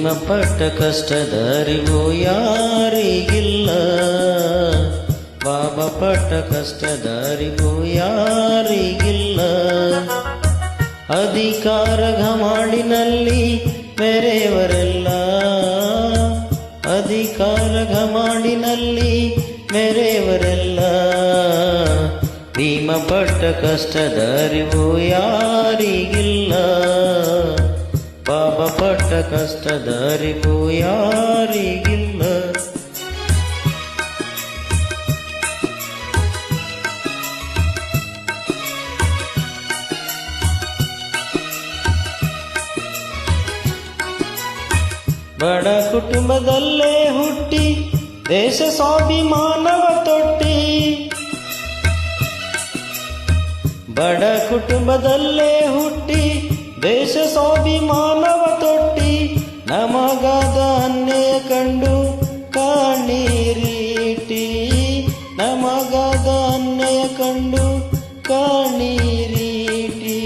ಭೀಮ ಪಟ್ಟ ಕಷ್ಟದ ಅರಿವು ಯಾರಿಗಿಲ್ಲ. ಬಾಬಾ ಪಟ್ಟ ಕಷ್ಟದ ಅರಿವು ಯಾರಿಗಿಲ್ಲ. ಅಧಿಕಾರ ಘಮಾಡಿನಲ್ಲಿ ಮೆರೆಯವರೆಲ್ಲ, ಅಧಿಕಾರ ಘಮಾಡಿನಲ್ಲಿ ಮೆರೆಯವರೆಲ್ಲ. ಭೀಮ ಪಟ್ಟ ಕಷ್ಟದ ಅರಿವು ಯಾರಿಗಿಲ್ಲ. ಬಾಬಾ ಪಟ್ಟ ಕಷ್ಟದ ಅರಿವು ಯಾರಿಗಿಲ್ಲ. ಬಡ ಕುಟುಂಬದಲ್ಲೇ ಹುಟ್ಟಿ ದೇಶ ಸ್ವಾಭಿಮಾನವ ತೊಟ್ಟಿ, ಬಡ ಕುಟುಂಬದಲ್ಲೇ ಹುಟ್ಟಿ ದೇಶ ಸ್ವಾಭಿಮಾನವ ತೊಟ್ಟಿ. ನಮಗಾದ ಅನ್ಯಾಯ ಕಂಡು ಕಣ್ಣೀರಿಟ್ಟಿ, ನಮಗಾದ ಅನ್ಯಾಯ ಕಂಡು ಕಣ್ಣೀರಿಟ್ಟಿ.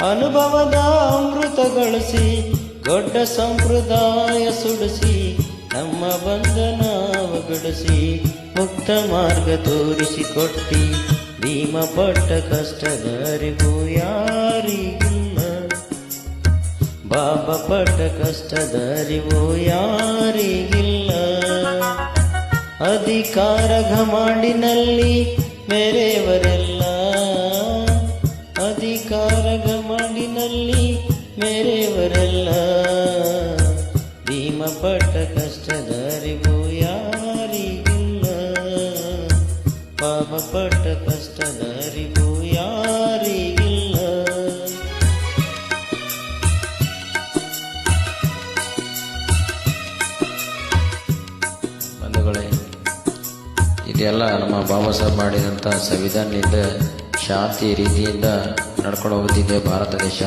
ಅನುಭವದ ಅಮೃತ ಗಳಿಸಿ ದೊಡ್ಡ ಸಂಪ್ರದಾಯ ಸುಡಿಸಿ, ನಮ್ಮ ಬಂಧನವಗಡಿಸಿ ಮುಕ್ತ ಮಾರ್ಗ ತೋರಿಸಿಕೊಟ್ಟಿ. ಭೀಮ ಪಟ್ಟ ಕಷ್ಟದ ಅರಿವು ಯಾರಿಗಿಲ್ಲ. ಬಾಬಾ ಪಟ್ಟ ಕಷ್ಟದ ಅರಿವು ಯಾರಿಗಿಲ್ಲ. ಅಧಿಕಾರ ಘಮಾಡಿನಲ್ಲಿ ಮೆರೆಯವರೆಲ್ಲ, ಅಧಿಕಾರ ಘಮಾಡಿನಲ್ಲಿ ಮೆರೆಯವರೆಲ್ಲ. ಭೀಮ ಪಟ್ಟ ಕಷ್ಟದ ಅರಿವು ಯಾರಿಗಿಲ್ಲ. ಬಾಬಾ ಪಟ್ಟ ಕಷ್ಟದ ಅರಿವು ಯಾರಿಗಿಲ್ಲ. ಬಂಧುಗಳೇ, ಇದೆಲ್ಲ ನಮ್ಮ ಬಾಬಾ ಸಾಹೇಬ್ ಮಾಡಿದಂಥ ಸಂವಿಧಾನದಿಂದ ಶಾಂತಿ ರೀತಿಯಿಂದ ನಡ್ಕೊಂಡು ಹೋಗುತ್ತಿದೆ ಭಾರತ ದೇಶ.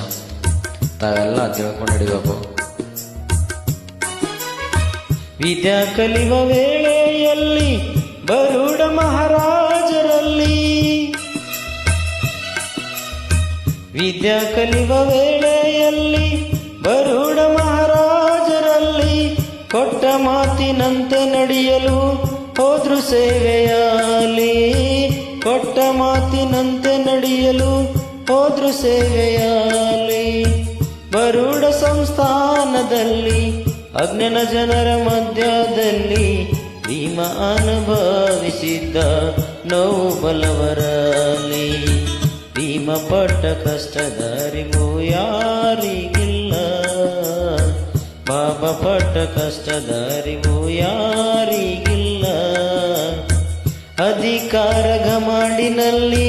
ತಾವೆಲ್ಲ ತಿಳ್ಕೊಂಡು ಹಿಡಿಬೇಕು. ವಿದ್ಯಾ ಕಲಿಯುವ ವೇಳೆಯಲ್ಲಿ ಬರುಡ ಮಹಾರಾಜರಲ್ಲಿ, ವಿದ್ಯಾ ಕಲಿಯುವ ವೇಳೆಯಲ್ಲಿ ಬರುಡ ಮಹಾರಾಜರಲ್ಲಿ. ಕೊಟ್ಟ ಮಾತಿನಂತೆ ನಡೆಯಲು ಹೋದ್ರು ಸೇವೆಯಲ್ಲಿ, ಕೊಟ್ಟ ಮಾತಿನಂತೆ ನಡೆಯಲು ಹೋದ್ರು ಸೇವೆಯಲ್ಲಿ. ಬರುಡ ಸಂಸ್ಥಾನದಲ್ಲಿ ಅಜ್ಞಾನ ಜನರ ಮಧ್ಯದಲ್ಲಿ ಭೀಮ ಅನುಭವಿಸಿದ್ದ ನೋವು ಬಲವರಲ್ಲಿ. ಭೀಮ ಪಟ್ಟ ಕಷ್ಟದ ಅರಿವು ಯಾರಿಗಿಲ್ಲ. ಬಾಬಾ ಪಟ್ಟ ಕಷ್ಟದ ಅರಿವು ಯಾರಿಗಿಲ್ಲ. ಅಧಿಕಾರ ಘಮಾಡಿನಲ್ಲಿ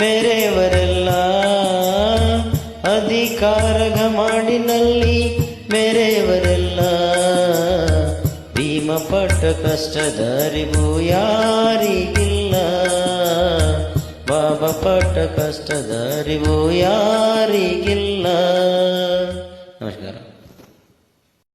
ಮೆರೆಯವರೆಲ್ಲ, ಅಧಿಕಾರ ಘಮಾಡಿನಲ್ಲಿ ಮೆರೆಯವರೆಲ್ಲ. ಭೀಮ ಪಟ್ಟ ಕಷ್ಟದ ಅರಿವು ಯಾರಿಗಿಲ್ಲ. ಬಾಬಾ ಪಟ್ಟ ಕಷ್ಟದ ಅರಿವು ಯಾರಿಗಿಲ್ಲ. ನಮಸ್ಕಾರ.